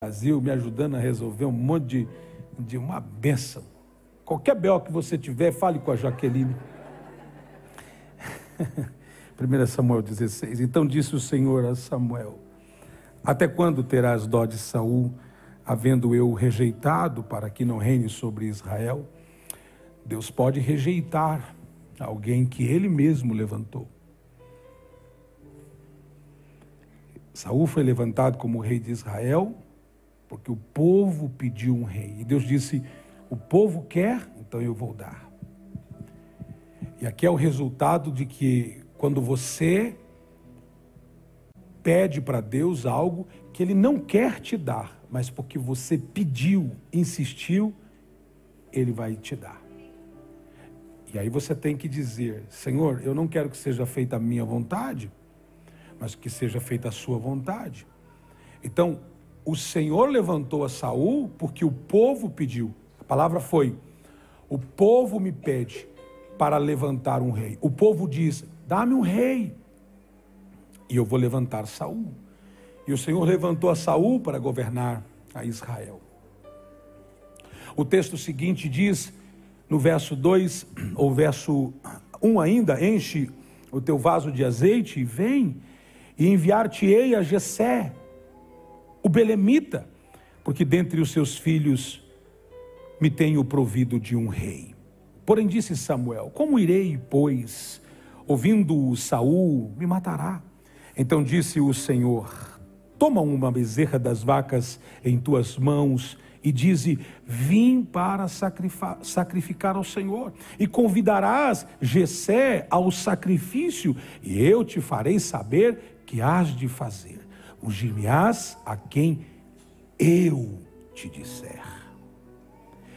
Brasil, me ajudando a resolver um monte de uma bênção. Qualquer BO que você tiver, fale com a Jaqueline. 1 Samuel 16. Então disse o Senhor a Samuel: até quando terás dó de Saul, havendo eu rejeitado para que não reine sobre Israel? Deus pode rejeitar alguém que ele mesmo levantou. Saul foi levantado como rei de Israel porque o povo pediu um rei. E Deus disse: o povo quer, então eu vou dar. E aqui é o resultado de que quando você pede para Deus algo que Ele não quer te dar, mas porque você pediu, insistiu, Ele vai te dar. E aí você tem que dizer: Senhor, eu não quero que seja feita a minha vontade, mas que seja feita a sua vontade. Então, o Senhor levantou a Saul porque o povo pediu. A palavra foi: o povo me pede para levantar um rei. O povo diz: dá-me um rei, e eu vou levantar Saul. E o Senhor levantou a Saul para governar a Israel. O texto seguinte diz, no verso 2, ou verso 1 ainda: enche o teu vaso de azeite e vem, e enviar-te-ei a Jessé, o belemita, porque dentre os seus filhos me tenho provido de um rei. Porém disse Samuel: como irei, pois? Ouvindo Saul, me matará. Então disse o Senhor: toma uma bezerra das vacas em tuas mãos e dize: vim para sacrificar ao Senhor, e convidarás Jessé ao sacrifício, e eu te farei saber que hás de fazer. Ungir-me-ás a quem eu te disser.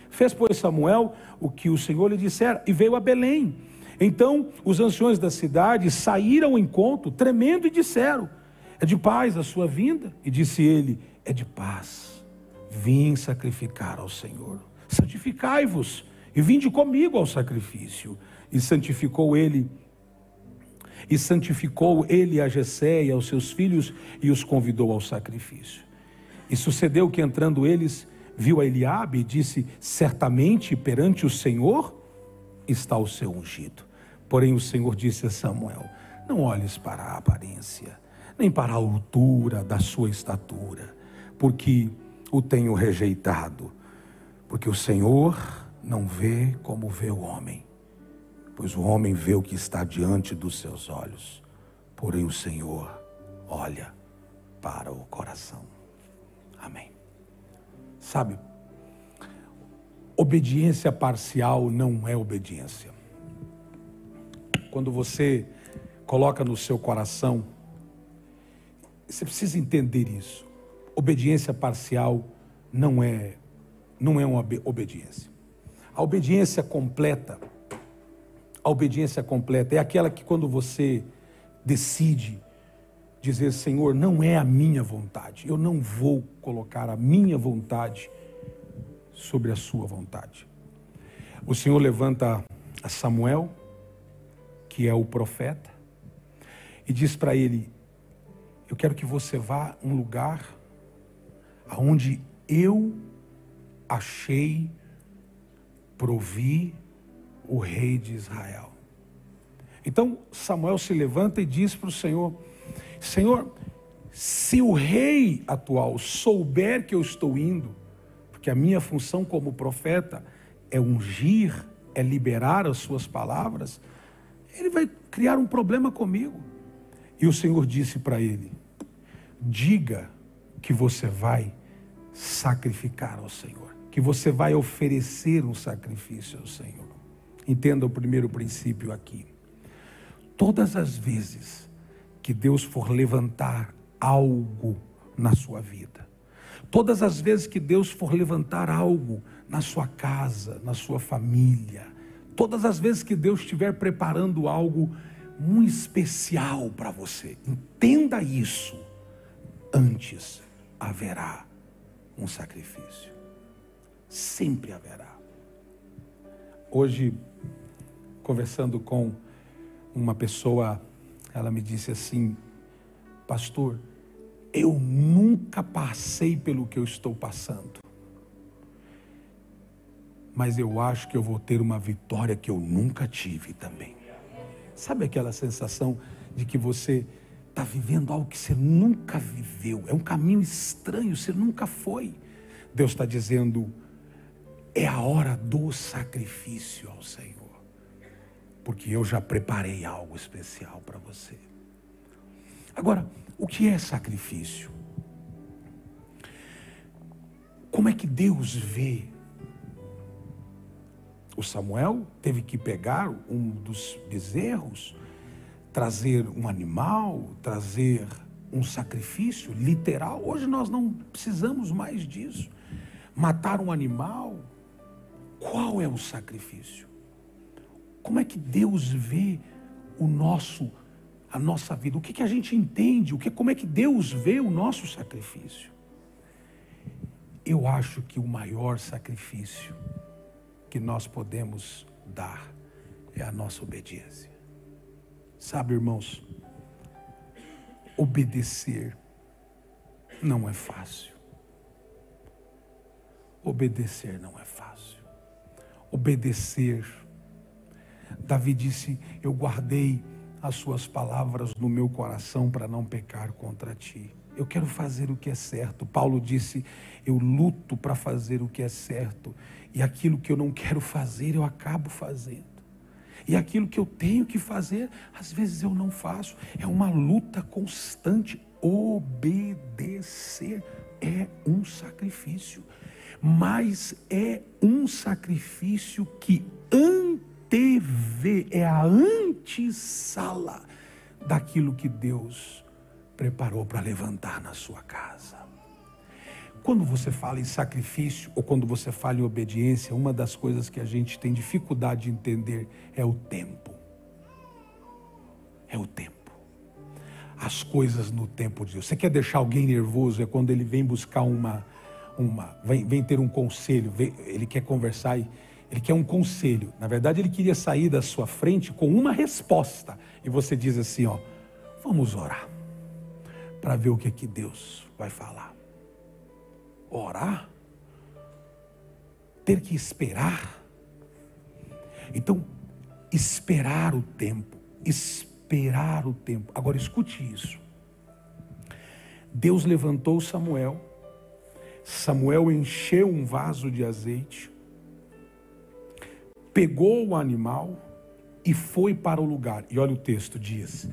Fez, pois, Samuel o que o Senhor lhe dissera, e veio a Belém. Então os anciões da cidade saíram ao encontro, tremendo, e disseram: é de paz a sua vinda? E disse ele: é de paz. Vim sacrificar ao Senhor. Santificai-vos e vinde comigo ao sacrifício. E santificou ele a Jessé e aos seus filhos, e os convidou ao sacrifício. E sucedeu que, entrando eles, viu a Eliabe e disse: certamente perante o Senhor está o seu ungido. Porém o Senhor disse a Samuel: não olhes para a aparência, nem para a altura da sua estatura, porque o tenho rejeitado. Porque o Senhor não vê como vê o homem, pois o homem vê o que está diante dos seus olhos, porém o Senhor olha para o coração. Amém. Sabe, obediência parcial não é obediência. Quando você coloca no seu coração, você precisa entender isso. Obediência parcial não é uma obediência. A obediência completa é aquela que, quando você decide dizer: Senhor, não é a minha vontade, eu não vou colocar a minha vontade sobre a sua vontade. O Senhor levanta a Samuel, que é o profeta, e diz para ele: eu quero que você vá a um lugar aonde eu achei, provi o rei de Israel. Então Samuel se levanta e diz para o Senhor: Senhor, se o rei atual souber que eu estou indo, porque a minha função como profeta é ungir, é liberar as suas palavras, ele vai criar um problema comigo. E o Senhor disse para ele: diga que você vai sacrificar ao Senhor, que você vai oferecer um sacrifício ao Senhor. Entenda o primeiro princípio aqui. Todas as vezes que Deus for levantar algo na sua vida, todas as vezes que Deus for levantar algo na sua casa, na sua família, todas as vezes que Deus estiver preparando algo muito especial para você, entenda isso: antes haverá um sacrifício. Sempre haverá. Hoje, conversando com uma pessoa, ela me disse assim: pastor, eu nunca passei pelo que eu estou passando, mas eu acho que eu vou ter uma vitória que eu nunca tive também. Sabe aquela sensação de que você está vivendo algo que você nunca viveu? É um caminho estranho, você nunca foi. Deus está dizendo, é a hora do sacrifício ao Senhor, porque eu já preparei algo especial para você. Agora, o que é sacrifício? Como é que Deus vê? O Samuel teve que pegar um dos bezerros, trazer um animal, trazer um sacrifício literal. Hoje nós não precisamos mais disso. Matar um animal, qual é o sacrifício? Como é que Deus vê a nossa vida? O que a gente entende? Como é que Deus vê o nosso sacrifício? Eu acho que o maior sacrifício que nós podemos dar é a nossa obediência. Sabe, irmãos, obedecer não é fácil. Obedecer não é fácil. Obedecer. Davi disse, eu guardei as suas palavras no meu coração para não pecar contra ti. Eu quero fazer o que é certo. Paulo disse, eu luto para fazer o que é certo. E aquilo que eu não quero fazer, eu acabo fazendo. E aquilo que eu tenho que fazer, às vezes eu não faço. É uma luta constante. Obedecer é um sacrifício. Mas é um sacrifício que antevê, é a antessala daquilo que Deus preparou para levantar na sua casa. Quando você fala em sacrifício, ou quando você fala em obediência, uma das coisas que a gente tem dificuldade de entender é o tempo. É o tempo. As coisas no tempo de Deus. Você quer deixar alguém nervoso, é quando ele vem buscar vem ter um conselho, ele quer conversar, ele quer um conselho. Na verdade, ele queria sair da sua frente com uma resposta. E você diz assim, vamos orar, para ver o que Deus vai falar. Orar? Ter que esperar? Então, esperar o tempo. Esperar o tempo. Agora, escute isso. Deus levantou Samuel. Samuel encheu um vaso de azeite. Pegou o animal e foi para o lugar. E olha o texto, diz.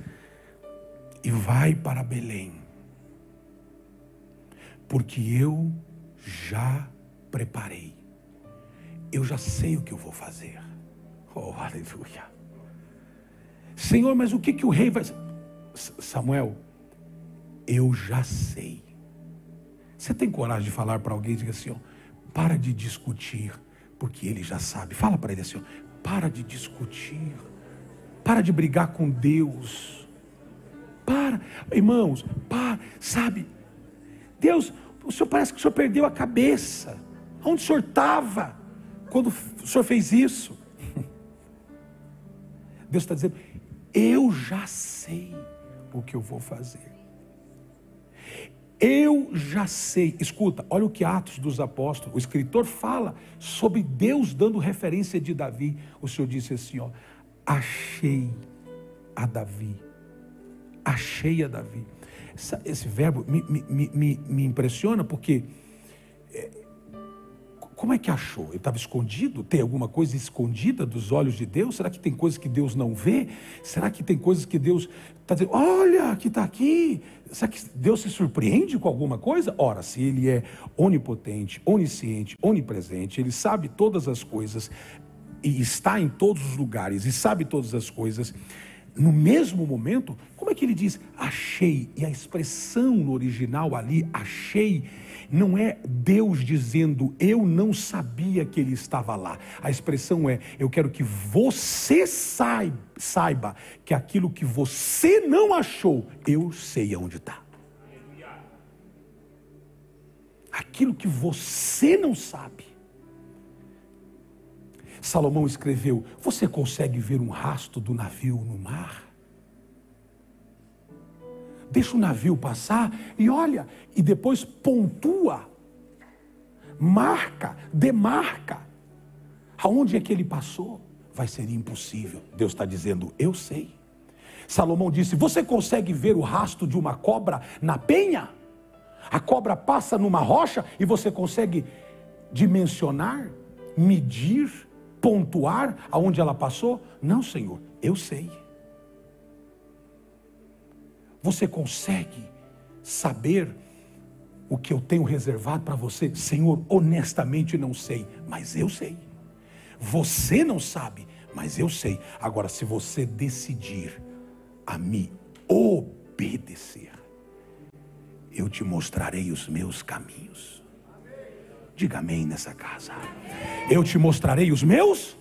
E vai para Belém. Porque eu já preparei. Eu já sei o que eu vou fazer. Oh, aleluia. Senhor, mas o que o rei vai... Samuel, eu já sei. Você tem coragem de falar para alguém, diga assim, para de discutir, porque ele já sabe. Fala para ele assim, para de discutir. Para de brigar com Deus. Para, irmãos, sabe... Deus, o senhor parece que o senhor perdeu a cabeça. Onde o senhor estava quando o senhor fez isso? Deus está dizendo, eu já sei o que eu vou fazer. Eu já sei. Escuta, olha o que Atos dos Apóstolos, o escritor fala sobre Deus dando referência de Davi. O Senhor disse assim, achei a Davi. Achei a Davi. Esse verbo me impressiona porque como é que achou? Ele estava escondido? Tem alguma coisa escondida dos olhos de Deus? Será que tem coisas que Deus não vê? Será que tem coisas que Deus está dizendo, olha, que está aqui? Será que Deus se surpreende com alguma coisa? Ora, se Ele é onipotente, onisciente, onipresente, Ele sabe todas as coisas e está em todos os lugares e sabe todas as coisas, no mesmo momento, como é que Ele diz, achei? E a expressão no original ali, achei, não é Deus dizendo, eu não sabia que Ele estava lá. A expressão é, eu quero que você saiba que aquilo que você não achou, eu sei aonde está. Aquilo que você não sabe. Salomão escreveu, você consegue ver um rastro do navio no mar? deixa o navio passar e olha, e depois pontua, marca, demarca, aonde é que ele passou. Vai ser impossível. Deus está dizendo, eu sei. Salomão disse, você consegue ver o rastro de uma cobra na penha? A cobra passa numa rocha e você consegue dimensionar, medir, pontuar aonde ela passou? Não, Senhor, eu sei. Você consegue saber o que eu tenho reservado para você? Senhor, honestamente não sei, mas eu sei. Você não sabe, mas eu sei. Agora, se você decidir a me obedecer, eu te mostrarei os meus caminhos. Diga amém nessa casa. Eu te mostrarei os meus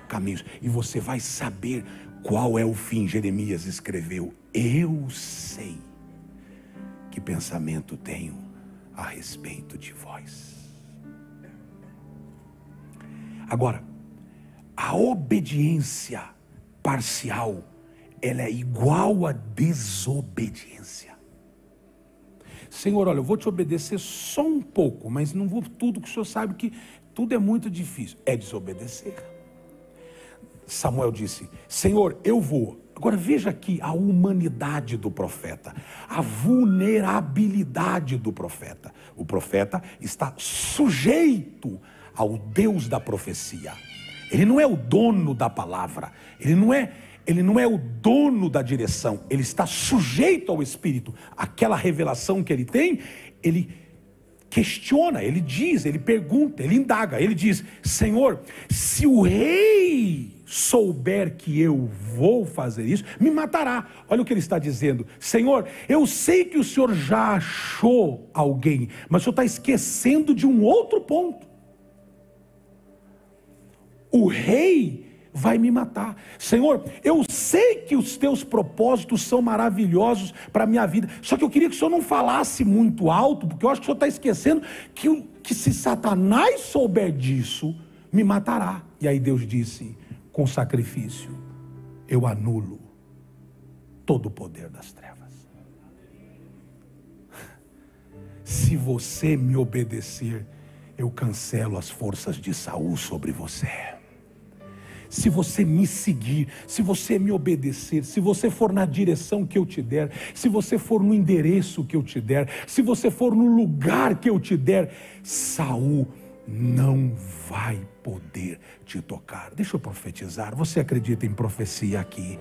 caminhos. E você vai saber qual é o fim. Jeremias escreveu, eu sei que pensamento tenho a respeito de vós. Agora, a obediência parcial, ela é igual à desobediência. Senhor, olha, eu vou te obedecer só um pouco, mas não vou tudo, que o Senhor sabe que tudo é muito difícil. É desobedecer. Samuel disse, Senhor, eu vou. Agora veja aqui a humanidade do profeta, a vulnerabilidade do profeta. O profeta está sujeito ao Deus da profecia. Ele não é o dono da palavra, ele não é o dono da direção, ele está sujeito ao Espírito. Aquela revelação que ele tem, ele questiona, ele diz, ele pergunta, ele indaga, ele diz, Senhor, se o rei souber que eu vou fazer isso, me matará. Olha o que ele está dizendo, Senhor, eu sei que o Senhor já achou alguém, mas o Senhor está esquecendo de um outro ponto. O rei vai me matar. Senhor, eu sei que os teus propósitos são maravilhosos para a minha vida, só que eu queria que o Senhor não falasse muito alto, porque eu acho que o Senhor está esquecendo que se Satanás souber disso, me matará. E aí Deus disse, com sacrifício eu anulo todo o poder das trevas. Se você me obedecer, eu cancelo as forças de Saul sobre você. Se você me seguir, se você me obedecer, se você for na direção que eu te der, se você for no endereço que eu te der, se você for no lugar que eu te der, Saul não vai poder te tocar. Deixa eu profetizar. Você acredita em profecia aqui?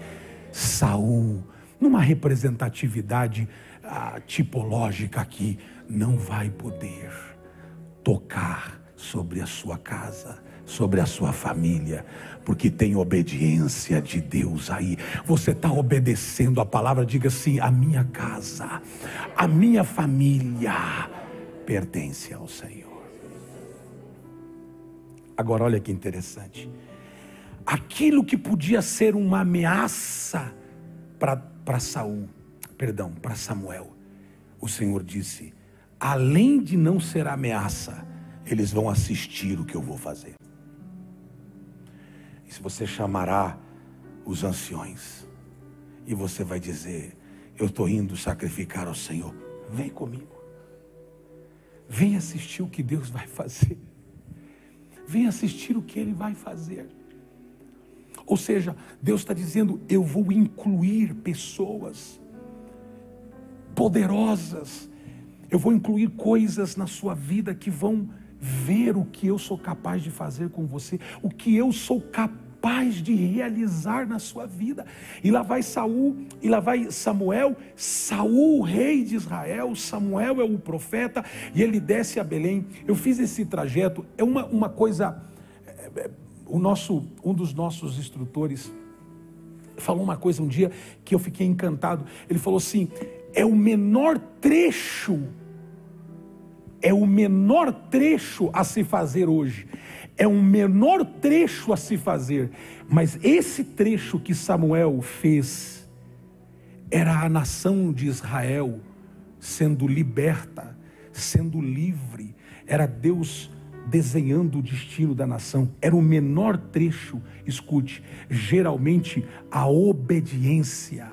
Saul, numa representatividade tipológica aqui, não vai poder tocar sobre a sua casa, sobre a sua família, porque tem obediência de Deus aí. Você está obedecendo a palavra, diga assim, a minha casa, a minha família pertence ao Senhor. Agora olha que interessante, aquilo que podia ser uma ameaça para Samuel, o Senhor disse, além de não ser ameaça, eles vão assistir o que eu vou fazer. E se você chamará os anciões, e você vai dizer, eu estou indo sacrificar ao Senhor, vem comigo, vem assistir o que Deus vai fazer, vem assistir o que Ele vai fazer. Ou seja, Deus está dizendo, eu vou incluir pessoas poderosas, eu vou incluir coisas na sua vida que vão ver o que eu sou capaz de fazer com você, o que eu sou capaz de realizar na sua vida. E lá vai Saul, e lá vai Samuel, Saul, rei de Israel, Samuel é o profeta, e ele desce a Belém. Eu fiz esse trajeto, é uma coisa, um dos nossos instrutores falou uma coisa um dia que eu fiquei encantado. Ele falou assim, é o menor trecho a se fazer hoje, é um menor trecho a se fazer, mas esse trecho que Samuel fez, era a nação de Israel sendo liberta, sendo livre, era Deus desenhando o destino da nação, era o menor trecho. Escute, geralmente a obediência,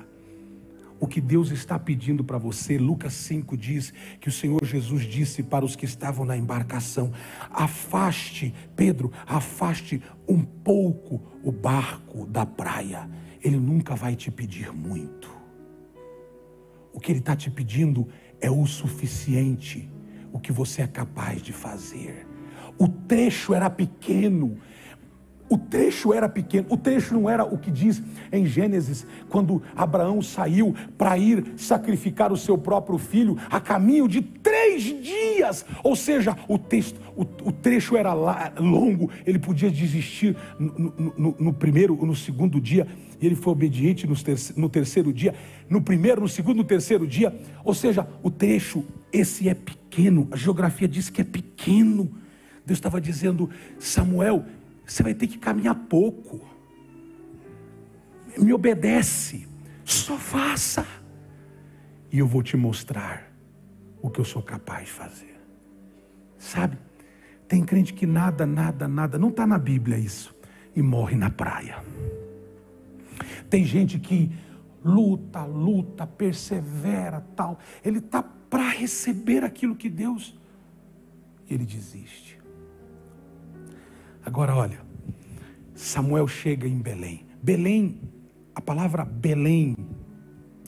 o que Deus está pedindo para você. Lucas 5 diz que o Senhor Jesus disse para os que estavam na embarcação: afaste, Pedro, afaste um pouco o barco da praia. Ele nunca vai te pedir muito. O que Ele está te pedindo é o suficiente, o que você é capaz de fazer. O trecho era pequeno. O trecho não era o que diz em Gênesis, quando Abraão saiu para ir sacrificar o seu próprio filho, a caminho de 3 dias, ou seja, o trecho era longo, ele podia desistir no segundo dia, e ele foi obediente no terceiro dia, no primeiro, no segundo, no terceiro dia, ou seja, o trecho, esse é pequeno, a geografia diz que é pequeno. Deus estava dizendo: Samuel, você vai ter que caminhar pouco, me obedece, só faça, e eu vou te mostrar o que eu sou capaz de fazer. Sabe, tem crente que nada, não está na Bíblia isso, e morre na praia. Tem gente que luta, persevera, tal, ele está para receber aquilo que Deus, ele desiste. Agora olha, Samuel chega em Belém. Belém, a palavra Belém,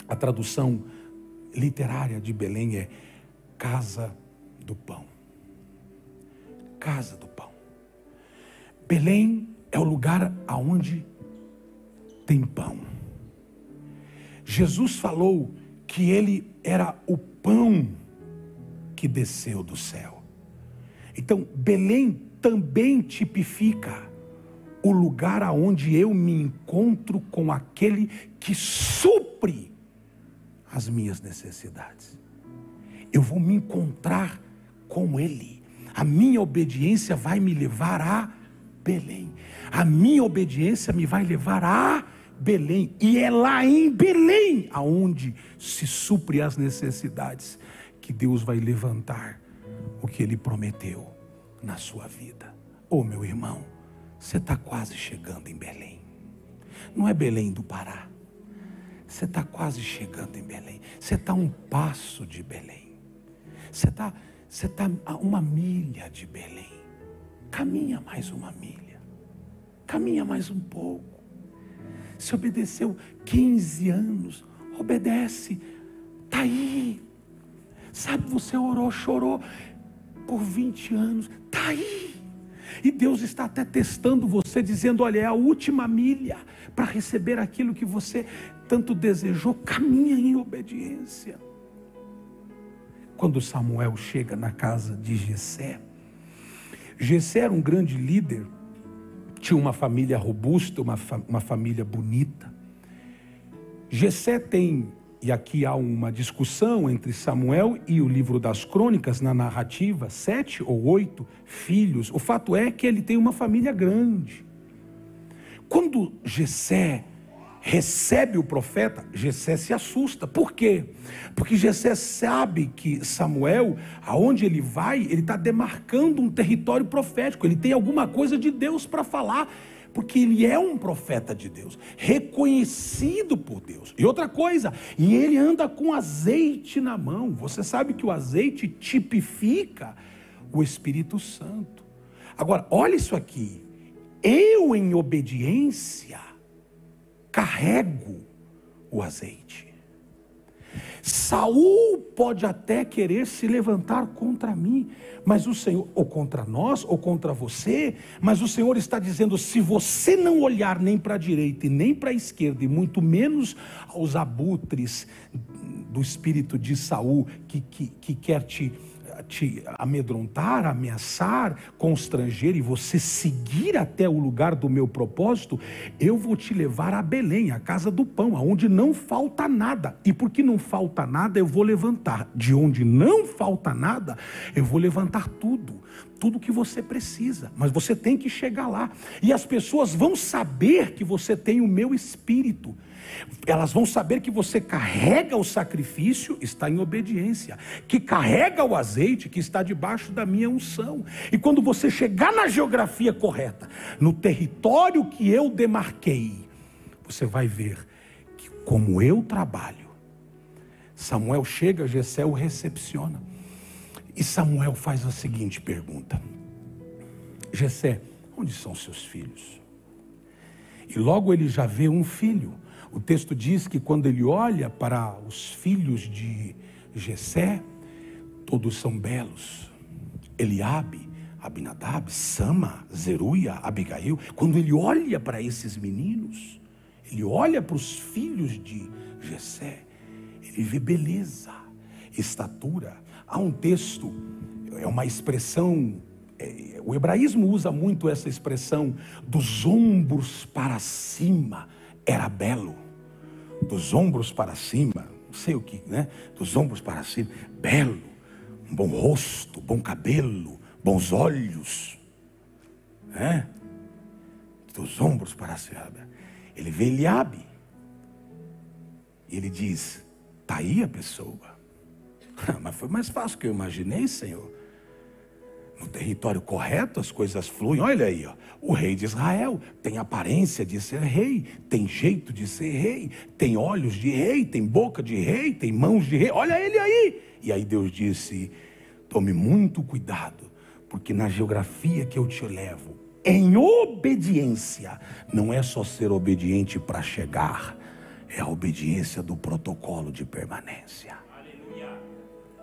a tradução literária de Belém é casa do pão. Casa do pão. Belém é o lugar aonde tem pão. Jesus falou que ele era o pão que desceu do céu. Então, Belém também tipifica o lugar aonde eu me encontro com aquele que supre as minhas necessidades. Eu vou me encontrar com Ele. A minha obediência vai me levar a Belém. A minha obediência me vai levar a Belém. E é lá em Belém aonde se supre as necessidades que Deus vai levantar o que Ele prometeu na sua vida. Oh, meu irmão, você está quase chegando em Belém. Não é Belém do Pará. Você está quase chegando em Belém. Você está a um passo de Belém. Você está a 1 milha de Belém. Caminha mais 1 milha. Caminha mais um pouco. Se obedeceu 15 anos, obedece. Está aí. Sabe, você orou, chorou por 20 anos. Está aí. E Deus está até testando você, dizendo: olha, é a última milha para receber aquilo que você tanto desejou. Caminha em obediência. Quando Samuel chega na casa de Jessé, Jessé era um grande líder, tinha uma família robusta, uma família bonita. Jessé tem, e aqui há uma discussão entre Samuel e o livro das crônicas, na narrativa, 7 ou 8 filhos. O fato é que ele tem uma família grande. Quando Jessé recebe o profeta, Jessé se assusta. Por quê? Porque Jessé sabe que Samuel, aonde ele vai, ele está demarcando um território profético. Ele tem alguma coisa de Deus para falar, porque ele é um profeta de Deus, reconhecido por Deus. E outra coisa, e ele anda com azeite na mão. Você sabe que o azeite tipifica o Espírito Santo. Agora, olha isso aqui. Eu, em obediência, carrego o azeite. Saul pode até querer se levantar contra mim, mas o Senhor, ou contra nós, ou contra você, mas o Senhor está dizendo: se você não olhar nem para a direita e nem para a esquerda, e muito menos aos abutres do espírito de Saul, que quer te amedrontar, ameaçar, constranger, e você seguir até o lugar do meu propósito, eu vou te levar a Belém, a casa do pão, aonde não falta nada. E porque não falta nada, eu vou levantar. De onde não falta nada, eu vou levantar tudo que você precisa. Mas você tem que chegar lá, e as pessoas vão saber que você tem o meu espírito. Elas vão saber que você carrega o sacrifício, está em obediência, que carrega o azeite, que está debaixo da minha unção. E quando você chegar na geografia correta, no território que eu demarquei, você vai ver que como eu trabalho, Samuel chega, Jessé o recepciona. E Samuel faz a seguinte pergunta: Jessé, onde são seus filhos? E logo ele já vê um filho. O texto diz que quando ele olha para os filhos de Jessé, todos são belos. Eliabe, Abinadab, Sama, Zeruia, Abigail. Quando ele olha para esses meninos, ele olha para os filhos de Jessé, ele vê beleza, estatura. Há um texto, é uma expressão, o hebraísmo usa muito essa expressão, dos ombros para cima era belo. Dos ombros para cima, não sei o que, né? Dos ombros para cima, belo, um bom rosto, bom cabelo, bons olhos, né? Dos ombros para cima. Ele vê Eliabe e ele diz: está aí a pessoa. Mas foi mais fácil que eu imaginei, Senhor. No território correto as coisas fluem. Olha aí, ó. O rei de Israel tem aparência de ser rei, tem jeito de ser rei, tem olhos de rei, tem boca de rei, tem mãos de rei. Olha ele aí. E aí Deus disse: tome muito cuidado, porque na geografia que eu te levo, em obediência, não é só ser obediente para chegar, é a obediência do protocolo de permanência.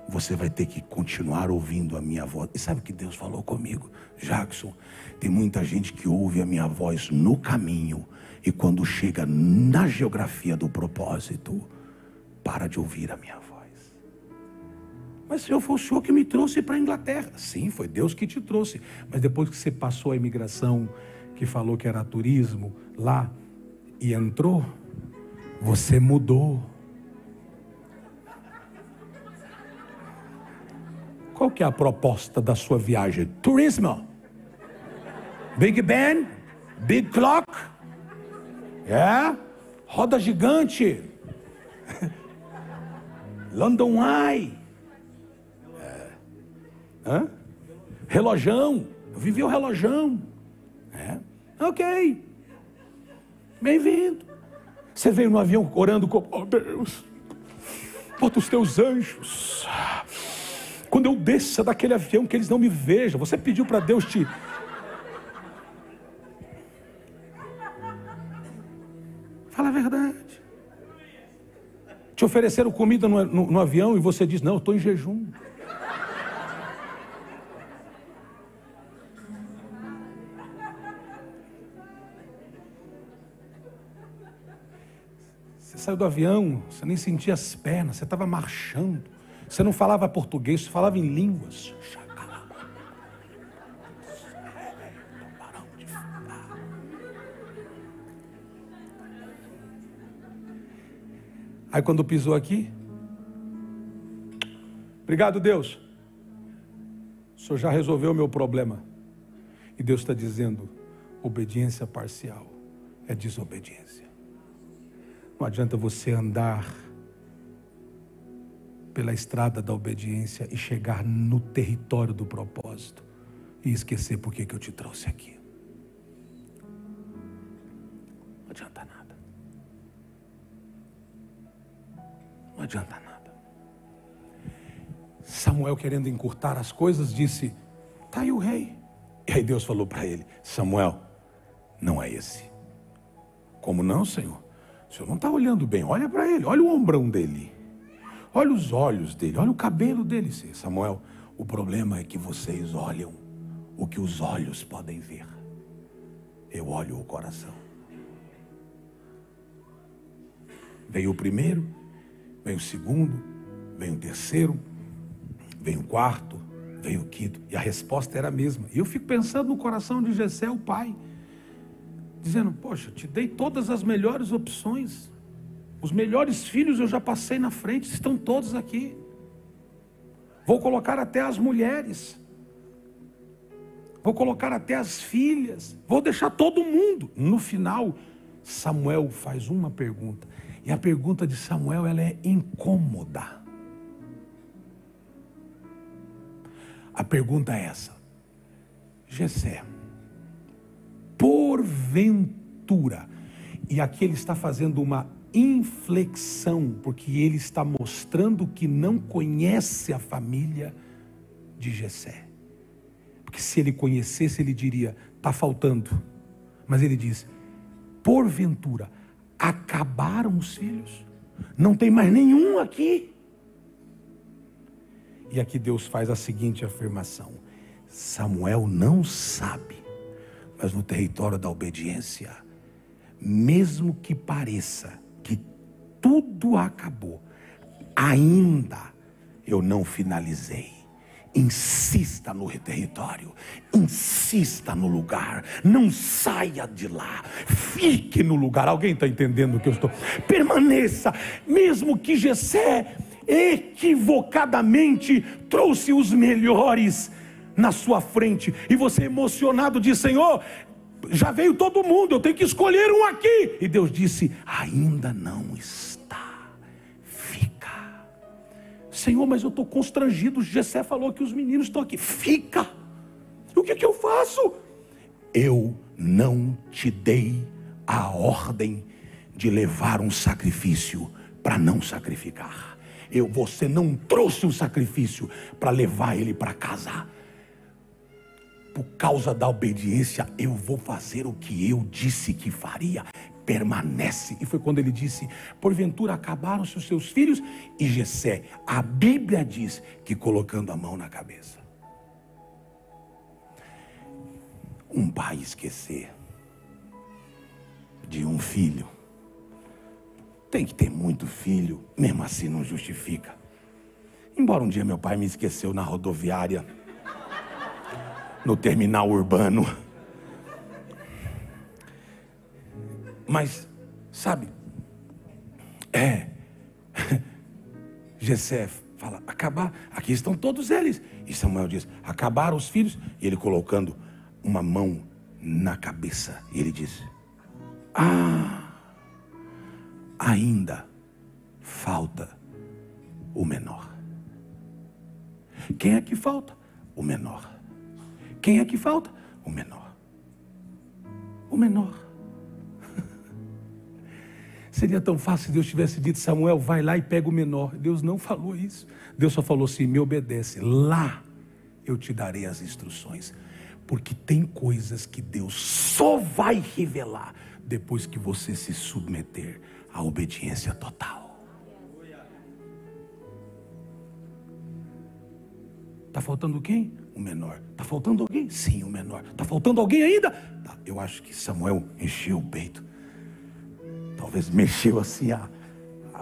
Você vai ter que continuar ouvindo a minha voz. E sabe o que Deus falou comigo? Jackson, tem muita gente que ouve a minha voz no caminho, e quando chega na geografia do propósito, para de ouvir a minha voz. Mas Senhor, foi o Senhor que me trouxe para a Inglaterra. Sim, foi Deus que te trouxe. Mas depois que você passou a imigração, que falou que era turismo lá, e entrou, você mudou. Qual que é a proposta da sua viagem? Turismo. Big Ben, Big Clock, roda gigante, London Eye, relojão. Eu vivi o relojão. Ok, bem-vindo. Você veio no avião orando com: oh Deus, bota os teus anjos quando eu desça daquele avião, que eles não me vejam. Você pediu para Deus te... Fala a verdade. Te ofereceram comida no avião e você diz: não, eu estou em jejum. Você saiu do avião, você nem sentia as pernas, você estava marchando. Você não falava português, você falava em línguas. Aí quando pisou aqui, obrigado Deus, o Senhor já resolveu o meu problema. E Deus está dizendo: obediência parcial é desobediência. Não adianta você andar pela estrada da obediência e chegar no território do propósito e esquecer por que eu te trouxe aqui. Não adianta nada. Não adianta nada. Samuel, querendo encurtar as coisas, disse: está aí o rei. E aí Deus falou para ele: Samuel, não é esse. Como não, Senhor? O Senhor não está olhando bem. Olha para ele, olha o ombrão dele, olha os olhos dele, olha o cabelo dele. Samuel, o problema é que vocês olham o que os olhos podem ver. Eu olho o coração. Veio o primeiro, veio o segundo, veio o terceiro, veio o quarto, veio o quinto. E a resposta era a mesma. E eu fico pensando no coração de Jessé, o pai, dizendo: poxa, te dei todas as melhores opções. Os melhores filhos eu já passei na frente, estão todos aqui. Vou colocar até as mulheres. Vou colocar até as filhas. Vou deixar todo mundo. No final, Samuel faz uma pergunta. E a pergunta de Samuel, ela é incômoda. A pergunta é essa: Jessé, porventura, e aqui ele está fazendo uma inflexão, porque ele está mostrando que não conhece a família de Jessé. Porque se ele conhecesse, ele diria, está faltando. Mas ele diz, porventura, acabaram os filhos? Não tem mais nenhum aqui? E aqui Deus faz a seguinte afirmação: Samuel não sabe, mas no território da obediência, mesmo que pareça que tudo acabou, ainda eu não finalizei. Insista no território, insista no lugar, não saia de lá, fique no lugar. Alguém está entendendo o que eu estou? Permaneça, mesmo que Jessé equivocadamente trouxe os melhores na sua frente, e você emocionado diz, Senhor, já veio todo mundo, eu tenho que escolher um aqui. E Deus disse, ainda não está, fica. Senhor, mas eu estou constrangido, Jessé falou que os meninos estão aqui. Fica. O que eu faço? Eu não te dei a ordem de levar um sacrifício para não sacrificar. Você não trouxe um sacrifício para levar ele para casa. Por causa da obediência, eu vou fazer o que eu disse que faria. Permanece. E foi quando ele disse, porventura acabaram-se os seus filhos? E Jessé, a Bíblia diz que colocando a mão na cabeça. Um pai esquecer de um filho, tem que ter muito filho, mesmo assim não justifica. Embora um dia meu pai me esqueceu na rodoviária, no terminal urbano. Mas, sabe, Jessé fala, acabar, aqui estão todos eles. E Samuel diz, acabaram os filhos. E ele colocando uma mão na cabeça. E ele diz, ainda falta o menor. Quem é que falta? O menor. Quem é que falta? O menor. O menor. Seria tão fácil se Deus tivesse dito, Samuel, vai lá e pega o menor. Deus não falou isso. Deus só falou assim, me obedece. Lá eu te darei as instruções. Porque tem coisas que Deus só vai revelar depois que você se submeter à obediência total. Está faltando quem? O menor. Está faltando alguém? Sim, o menor. Está faltando alguém ainda? Tá. Eu acho que Samuel encheu o peito. Talvez mexeu assim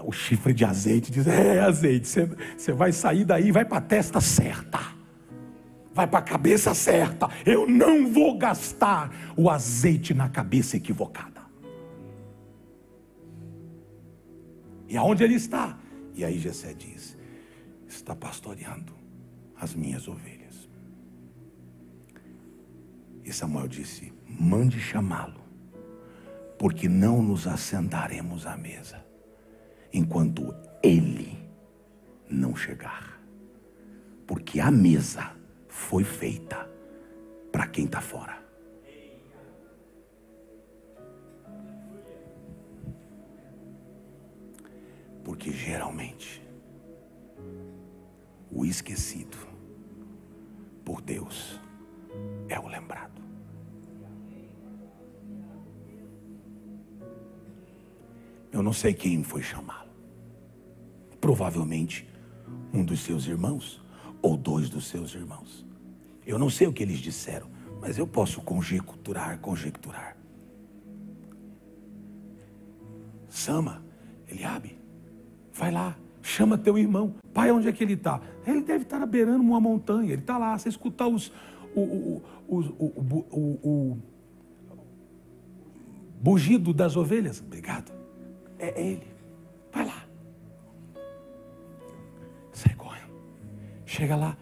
o chifre de azeite. Diz, azeite, você vai sair daí, vai para a testa certa. Vai para a cabeça certa. Eu não vou gastar o azeite na cabeça equivocada. E aonde ele está? E aí Jessé diz, está pastoreando as minhas ovelhas. E Samuel disse, mande chamá-lo, porque não nos assentaremos à mesa enquanto ele não chegar. Porque a mesa foi feita para quem está fora. Porque geralmente o esquecido por Deus é o lembrado. Eu não sei quem foi chamá-lo. Provavelmente um dos seus irmãos ou dois dos seus irmãos. Eu não sei o que eles disseram, mas eu posso conjecturar. Sama, Eliabe, vai lá, chama teu irmão. Pai, onde é que ele está? Ele deve estar beirando uma montanha. Ele está lá, você escutar o bugido das ovelhas. Obrigado. É ele. Vai lá. Sai correndo. Chega lá,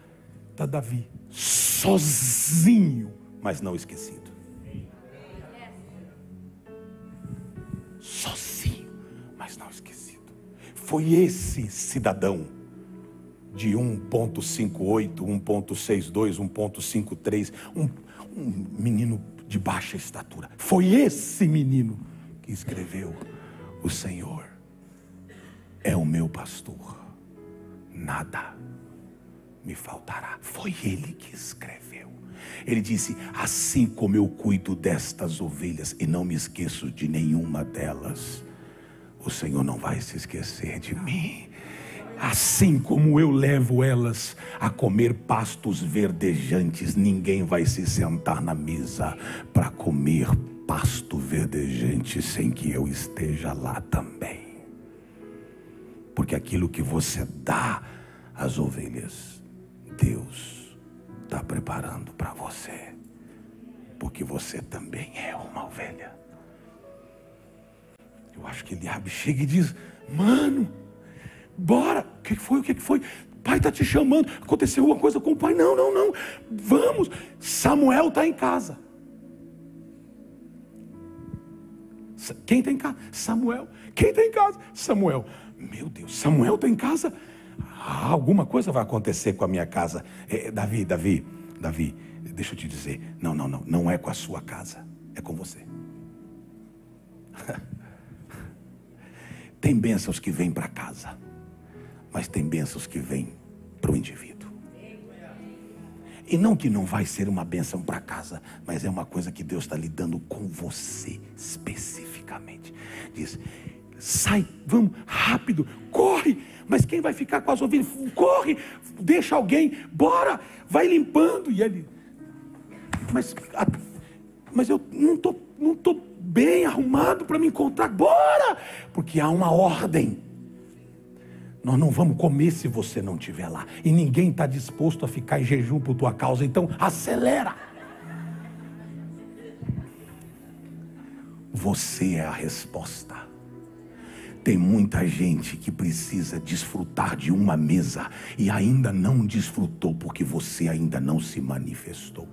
está Davi sozinho, mas não esquecido. Sozinho, mas não esquecido. Foi esse cidadão de 1.58, 1.62, 1.53, um menino de baixa estatura. Foi esse menino que escreveu: o Senhor é o meu pastor, nada me faltará. Foi ele que escreveu. Ele disse: assim como eu cuido destas ovelhas e não me esqueço de nenhuma delas, o Senhor não vai se esquecer de mim. Assim como eu levo elas a comer pastos verdejantes, ninguém vai se sentar na mesa para comer pasto verdejante sem que eu esteja lá também. Porque aquilo que você dá às ovelhas, Deus está preparando para você, porque você também é uma ovelha. Eu acho que Eliabe chega e diz: mano, bora. O que foi? O que foi? Pai está te chamando. Aconteceu alguma coisa com o pai? Não. Vamos. Samuel está em casa. Quem está em casa? Samuel. Quem está em casa? Samuel. Meu Deus, Samuel está em casa? Alguma coisa vai acontecer com a minha casa. Davi, deixa eu te dizer. Não é com a sua casa. É com você. Tem bênçãos que vêm para casa, mas tem bênçãos que vêm para o indivíduo. E não que não vai ser uma bênção para casa, mas é uma coisa que Deus está lidando com você especificamente. Diz: sai, vamos, rápido, corre. Mas quem vai ficar com as ovelhas? Corre, deixa alguém, bora, vai limpando. E ele: mas eu não tô bem arrumado para me encontrar. Bora, porque há uma ordem. Nós não vamos comer se você não estiver lá. E ninguém está disposto a ficar em jejum por tua causa. Então acelera. Você é a resposta. Tem muita gente que precisa desfrutar de uma mesa e ainda não desfrutou porque você ainda não se manifestou.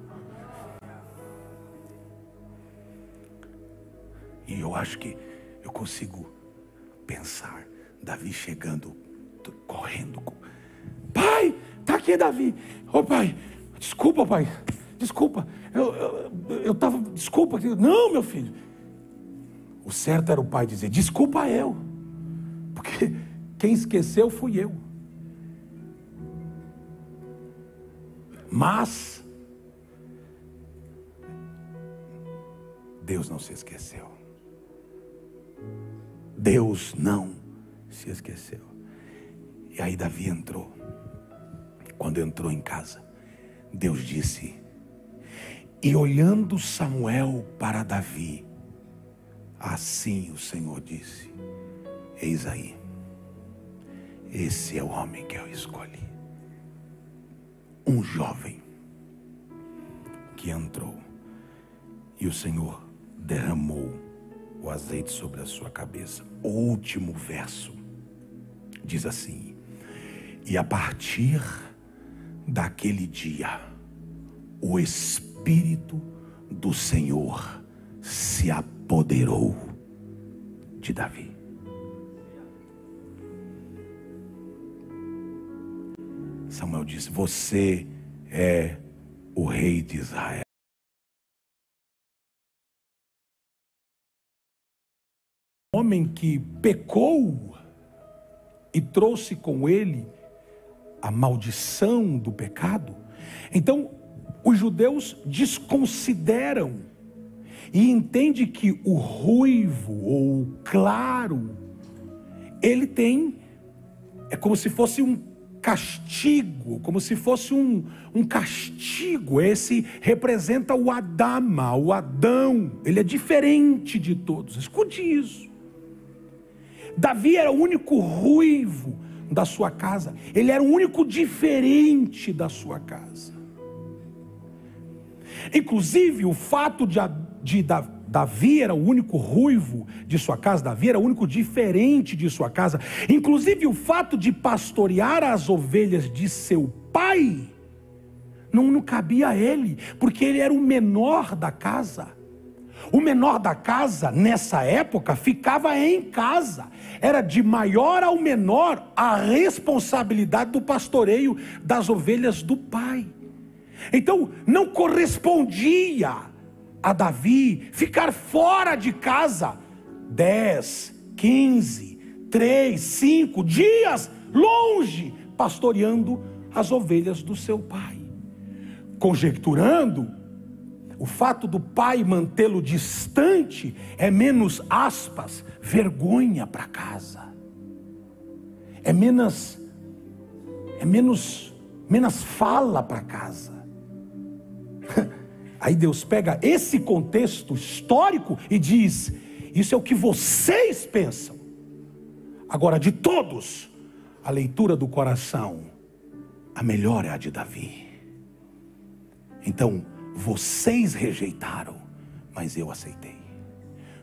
E eu acho que eu consigo pensar Davi chegando, correndo. Pai, tá aqui Davi. Ô pai, desculpa pai, desculpa. Eu tava, desculpa. Não, meu filho. O certo era o pai dizer: desculpa eu. Porque quem esqueceu fui eu. Mas Deus não se esqueceu. Deus não se esqueceu. E aí Davi entrou. Quando entrou em casa, Deus disse: e olhando Samuel para Davi, assim o Senhor disse: eis aí, esse é o homem que eu escolhi. Um jovem que entrou e o Senhor derramou o azeite sobre a sua cabeça. O último verso diz assim: e a partir daquele dia, o Espírito do Senhor se apoderou de Davi. Samuel disse: você é o rei de Israel. Um homem que pecou e trouxe com ele a maldição do pecado. Então os judeus desconsideram e entendem que o ruivo ou o claro, ele tem, é como se fosse um castigo, como se fosse um castigo. Esse representa o Adama, o Adão. Ele é diferente de todos. Escute isso. Davi era o único ruivo da sua casa. Ele era o único diferente da sua casa. Inclusive o fato de Davi era o único ruivo de sua casa, Davi era o único diferente de sua casa. Inclusive o fato de pastorear as ovelhas de seu pai não cabia a ele, porque ele era o menor da casa. O menor da casa, nessa época, ficava em casa. Era de maior ao menor a responsabilidade do pastoreio das ovelhas do pai. Então, não correspondia a Davi ficar fora de casa 10, 15, 3, 5 dias longe, pastoreando as ovelhas do seu pai, conjecturando o fato do pai mantê-lo distante é menos, aspas, vergonha para casa, é menos fala para casa. Aí Deus pega esse contexto histórico e diz: isso é o que vocês pensam. Agora, de todos, a leitura do coração, a melhor é a de Davi. Então, vocês rejeitaram, mas eu aceitei.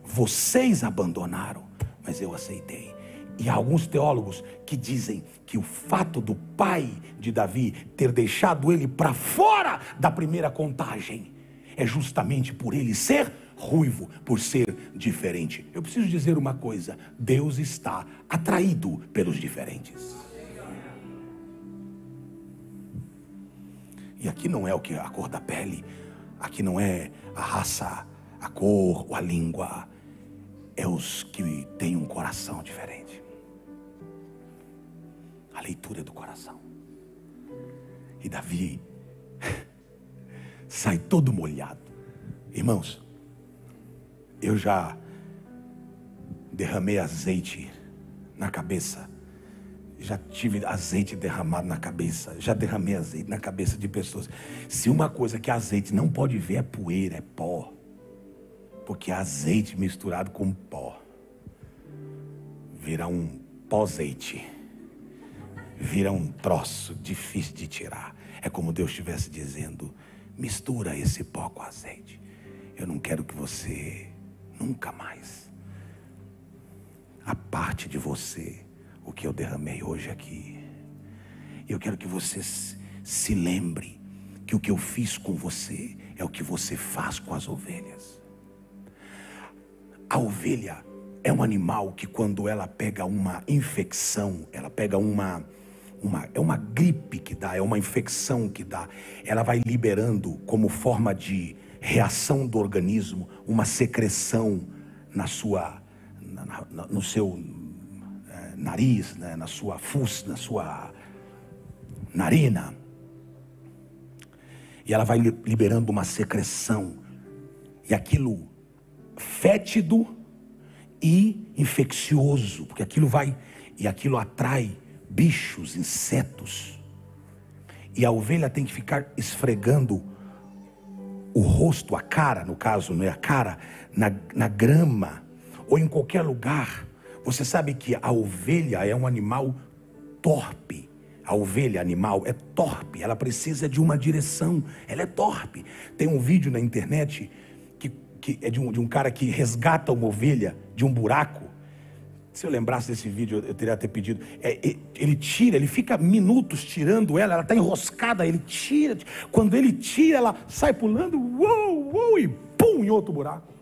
Vocês abandonaram, mas eu aceitei. E há alguns teólogos que dizem que o fato do pai de Davi ter deixado ele para fora da primeira contagem é justamente por ele ser ruivo, por ser diferente. Eu preciso dizer uma coisa: Deus está atraído pelos diferentes. E aqui não é o que a cor da pele, aqui não é a raça, a cor ou a língua, é os que têm um coração diferente. A leitura do coração. E Davi sai todo molhado. Irmãos, eu já derramei azeite na cabeça, já tive azeite derramado na cabeça, já derramei azeite na cabeça de pessoas. Se uma coisa que azeite não pode ver é poeira, é pó, porque azeite misturado com pó vira um pó-azeite, vira um troço difícil de tirar. É como Deus estivesse dizendo: mistura esse pó com azeite. Eu não quero que você nunca mais aparte de você o que eu derramei hoje aqui. Eu quero que você se lembre que o que eu fiz com você é o que você faz com as ovelhas. A ovelha é um animal que, quando ela pega uma infecção, ela pega é uma gripe que dá, é uma infecção que dá, ela vai liberando, como forma de reação do organismo, uma secreção no seu nariz, né, na sua fuça, na sua narina, e ela vai liberando uma secreção, e aquilo fétido e infeccioso, porque aquilo atrai bichos, insetos, e a ovelha tem que ficar esfregando o rosto, a cara, no caso, não é a cara, na grama, ou em qualquer lugar. Você sabe que a ovelha é um animal torpe. A ovelha animal é torpe, ela precisa de uma direção, ela é torpe. Tem um vídeo na internet que é de um cara que resgata uma ovelha de um buraco. Se eu lembrasse desse vídeo, eu teria até pedido. Ele fica minutos tirando ela está enroscada, ele tira. Quando ele tira, ela sai pulando, uou, e pum, em outro buraco.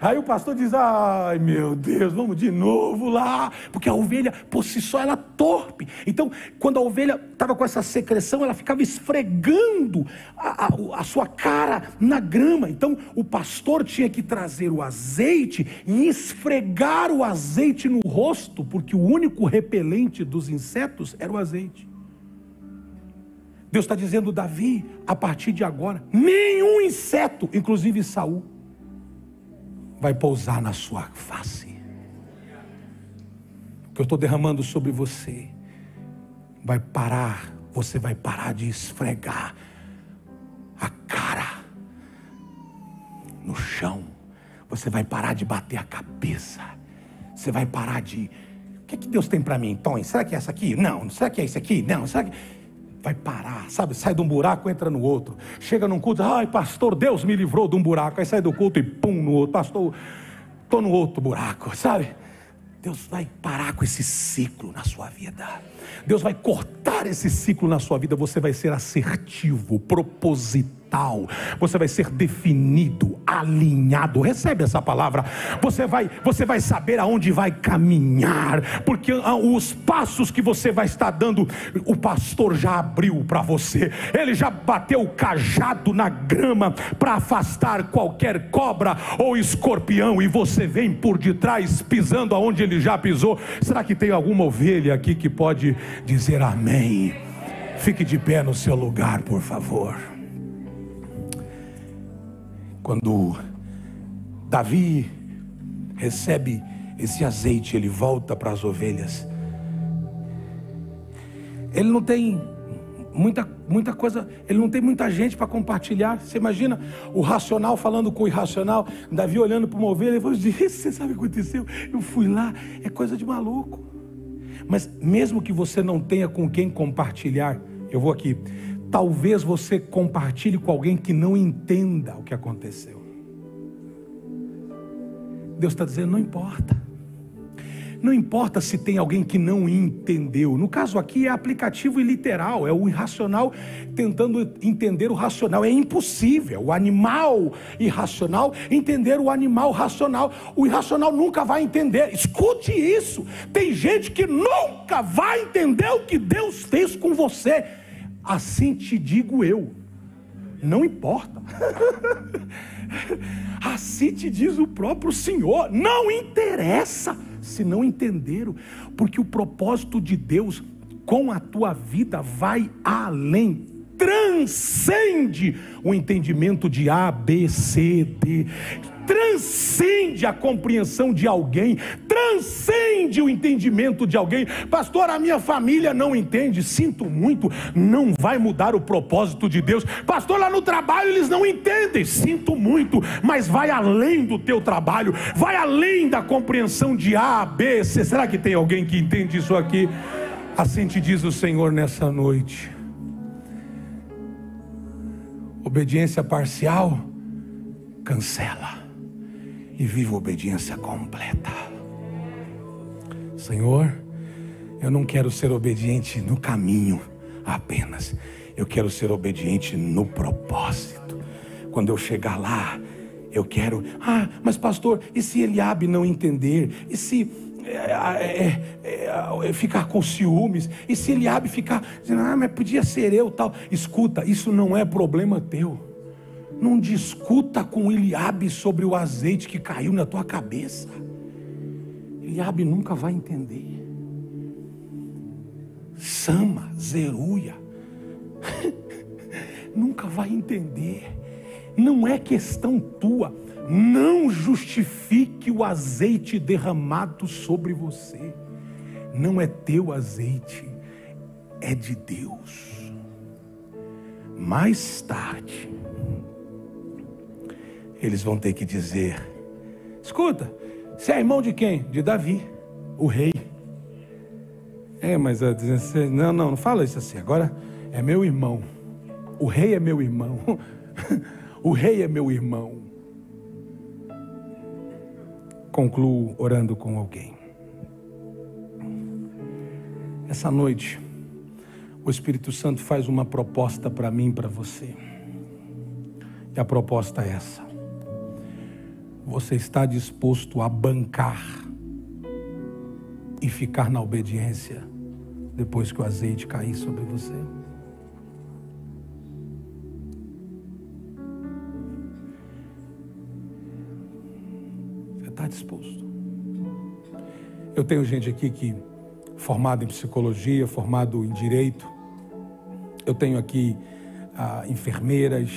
Aí o pastor diz: ai meu Deus, vamos de novo lá, porque a ovelha por si só ela é torpe. Então, quando a ovelha estava com essa secreção, ela ficava esfregando a sua cara na grama. Então o pastor tinha que trazer o azeite e esfregar o azeite no rosto, porque o único repelente dos insetos era o azeite. Deus está dizendo: Davi, a partir de agora, nenhum inseto, inclusive Saul, vai pousar na sua face. O que eu estou derramando sobre você vai parar. Você vai parar de esfregar a cara no chão. Você vai parar de bater a cabeça. Você vai parar de... O que Deus tem para mim, Tom? Será que é essa aqui? Não. Será que é isso aqui? Não. Será que... Vai parar, sabe? Sai de um buraco, entra no outro. Chega num culto: ai pastor, Deus me livrou de um buraco. Aí sai do culto e pum, no outro. Pastor, estou no outro buraco, sabe? Deus vai parar com esse ciclo na sua vida. Deus vai cortar esse ciclo na sua vida. Você vai ser assertivo, proposital. total. Você vai ser definido, alinhado. Recebe essa palavra. Você vai saber aonde vai caminhar, porque os passos que você vai estar dando, o pastor já abriu para você. Ele já bateu o cajado na grama para afastar qualquer cobra ou escorpião, e você vem por detrás pisando aonde ele já pisou. Será que tem alguma ovelha aqui que pode dizer amém? Fique de pé no seu lugar, por favor. Quando Davi recebe esse azeite, ele volta para as ovelhas. Ele não tem muita coisa, ele não tem muita gente para compartilhar. Você imagina o racional falando com o irracional, Davi olhando para uma ovelha e falando: você sabe o que aconteceu? Eu fui lá, é coisa de maluco. Mas mesmo que você não tenha com quem compartilhar, eu vou aqui, talvez você compartilhe com alguém que não entenda o que aconteceu. Deus está dizendo: não importa. Não importa se tem alguém que não entendeu. No caso aqui é aplicativo e literal. É o irracional tentando entender o racional. É impossível o animal irracional entender o animal racional. O irracional nunca vai entender. Escute isso. Tem gente que nunca vai entender o que Deus fez com você. Assim te digo eu. Não importa. Assim te diz o próprio Senhor. Não interessa se não entenderam, porque o propósito de Deus com a tua vida vai além, transcende o entendimento de A, B, C, D, transcende a compreensão de alguém, transcende o entendimento de alguém. Pastor, a minha família não entende. Sinto muito, não vai mudar o propósito de Deus. Pastor, lá no trabalho eles não entendem. Sinto muito, mas vai além do teu trabalho, vai além da compreensão de A, B, C. Será que tem alguém que entende isso aqui? Assim te diz o Senhor nessa noite. Obediência parcial, cancela e viva a obediência completa. Senhor, eu não quero ser obediente no caminho apenas, eu quero ser obediente no propósito. Quando eu chegar lá, eu quero, mas pastor, e se Eliabe não entender? E se ficar com ciúmes? E se Eliabe ficar dizendo, mas podia ser eu tal? Escuta, isso não é problema teu. Não discuta com Eliabe sobre o azeite que caiu na tua cabeça. Eliabe nunca vai entender. Sama, Zeruia, nunca vai entender. Não é questão tua. Não justifique o azeite derramado sobre você. Não é teu azeite, é de Deus. Mais tarde eles vão ter que dizer: escuta, você é irmão de quem? De Davi, o rei. Mas não fala isso assim. Agora é meu irmão. O rei é meu irmão. O rei é meu irmão. Concluo orando com alguém. Essa noite o Espírito Santo faz uma proposta para mim e para você. E a proposta é essa: você está disposto a bancar e ficar na obediência depois que o azeite cair sobre você? Você está disposto? Eu tenho gente aqui que formado em psicologia, formado em direito. Eu tenho aqui enfermeiras.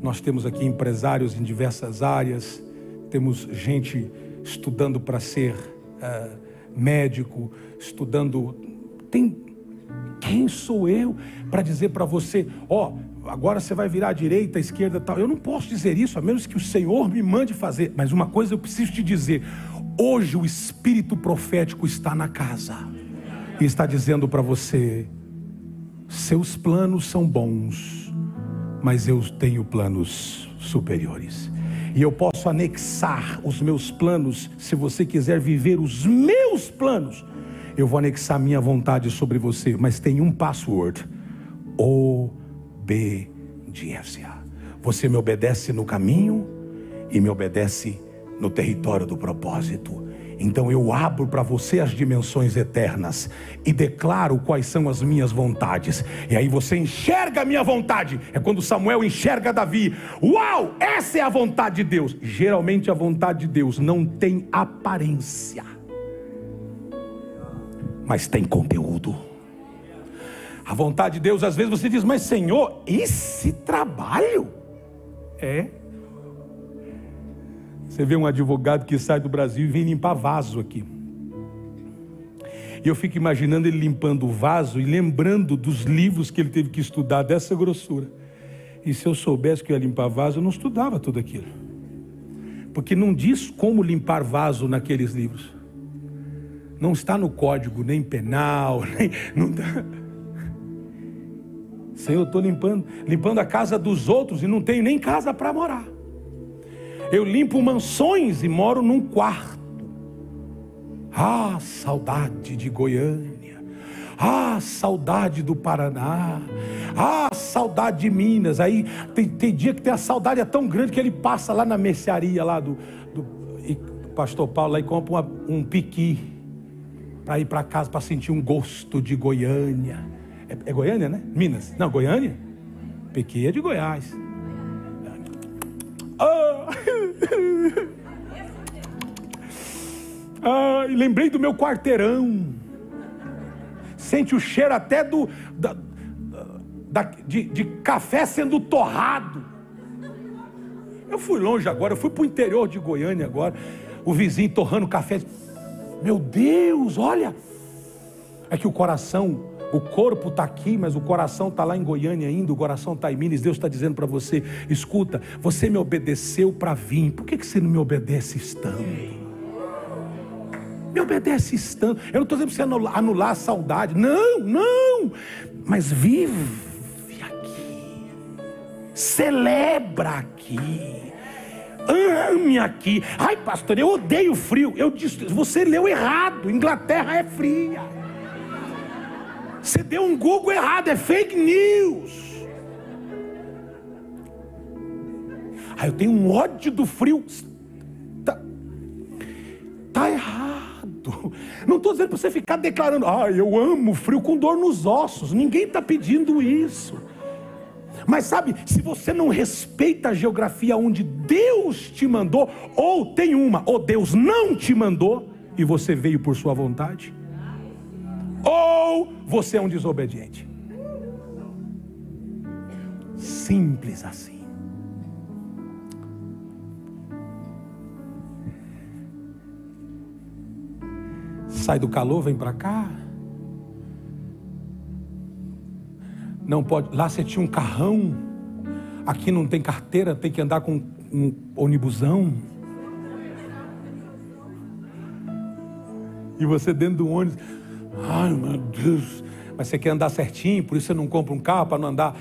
Nós temos aqui empresários em diversas áreas. Temos gente estudando para ser médico, estudando. Quem sou eu para dizer para você, agora você vai virar à direita, à esquerda, tal? Eu não posso dizer isso, a menos que o Senhor me mande fazer. Mas uma coisa eu preciso te dizer: hoje o Espírito profético está na casa e está dizendo para você: seus planos são bons, mas eu tenho planos superiores. E eu posso anexar os meus planos. Se você quiser viver os meus planos, eu vou anexar minha vontade sobre você. Mas tem um password: obediência. Você me obedece no caminho e me obedece no território do propósito. Então eu abro para você as dimensões eternas e declaro quais são as minhas vontades. E aí você enxerga a minha vontade. É quando Samuel enxerga Davi. Uau, essa é a vontade de Deus. Geralmente a vontade de Deus não tem aparência, mas tem conteúdo. A vontade de Deus, às vezes você diz: mas Senhor, esse trabalho é... Você vê um advogado que sai do Brasil e vem limpar vaso aqui. E eu fico imaginando ele limpando o vaso e lembrando dos livros que ele teve que estudar dessa grossura. E se eu soubesse que eu ia limpar vaso, eu não estudava tudo aquilo. Porque não diz como limpar vaso naqueles livros. Não está no código, nem penal, nem... Não tá... Senhor, eu estou limpando a casa dos outros e não tenho nem casa para morar. Eu limpo mansões e moro num quarto. Ah, saudade de Goiânia. Ah, saudade do Paraná. Ah, saudade de Minas. Aí tem dia que tem a saudade é tão grande que ele passa lá na mercearia lá do pastor Paulo lá e compra um piqui para ir para casa, para sentir um gosto de Goiânia. É Goiânia, né? Minas. Não, Goiânia? Piqui é de Goiás. Lembrei do meu quarteirão. Sente o cheiro até de café sendo torrado. Eu fui longe agora, eu fui para o interior de Goiânia agora. O vizinho torrando café. Meu Deus, olha. É que o coração... O corpo está aqui, mas o coração está lá em Goiânia ainda, o coração está em Minas. Deus está dizendo para você: escuta, você me obedeceu para vir, por que você não me obedece estando? Me obedece estando. Eu não estou dizendo para você anular a saudade, não, mas vive aqui, celebra aqui, ame aqui. Ai pastor, eu odeio frio. Eu disse, você leu errado, Inglaterra é fria. Você deu um Google errado, é fake news. Eu tenho um ódio do frio. Tá errado. Não estou dizendo para você ficar declarando: eu amo o frio com dor nos ossos. Ninguém está pedindo isso. Mas sabe, se você não respeita a geografia onde Deus te mandou, ou Deus não te mandou e você veio por sua vontade, ou você é um desobediente. Simples assim. Sai do calor, vem para cá. Não pode. Lá você tinha um carrão. Aqui não tem carteira, tem que andar com um ônibusão. E você dentro do ônibus. Ai meu Deus, mas você quer andar certinho, por isso você não compra um carro para não andar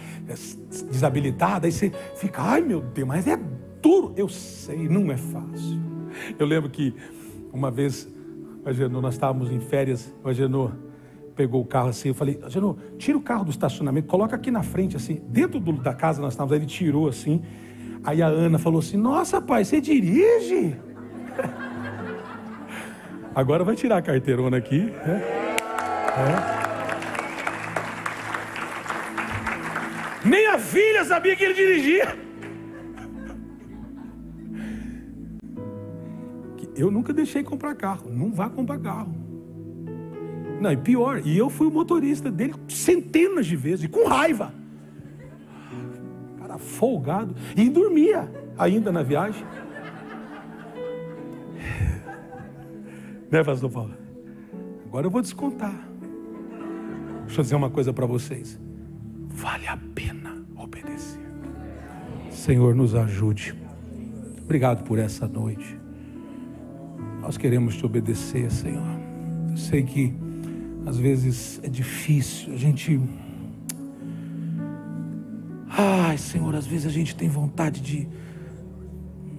desabilitado. Aí você fica: ai meu Deus, mas é duro. Eu sei, não é fácil. Eu lembro que uma vez o Agenor, nós estávamos em férias, o Agenor pegou o carro assim, eu falei: Agenor, tira o carro do estacionamento, coloca aqui na frente assim, dentro da casa nós estávamos. Aí ele tirou assim, aí a Ana falou assim: nossa pai, você dirige? Agora vai tirar a carteirona aqui, né? Nem a filha sabia que ele dirigia. Eu nunca deixei comprar carro. Não vá comprar carro. Não, e pior, eu fui o motorista dele centenas de vezes, com raiva. Cara folgado. E dormia ainda na viagem. Né, pastor Paulo? Agora eu vou descontar. Deixa eu dizer uma coisa para vocês. Vale a pena obedecer. Senhor, nos ajude. Obrigado por essa noite. Nós queremos te obedecer, Senhor. Eu sei que às vezes é difícil. A gente... Ai, Senhor, às vezes a gente tem vontade de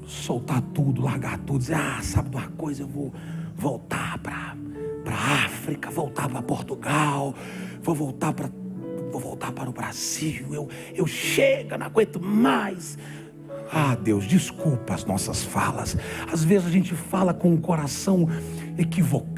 soltar tudo, largar tudo. Dizer: sabe de uma coisa? Eu vou voltar para África, voltar para Portugal, vou voltar para vou voltar para o Brasil, eu chego, não aguento mais. Ah, Deus, desculpa as nossas falas. Às vezes a gente fala com o coração equivocado.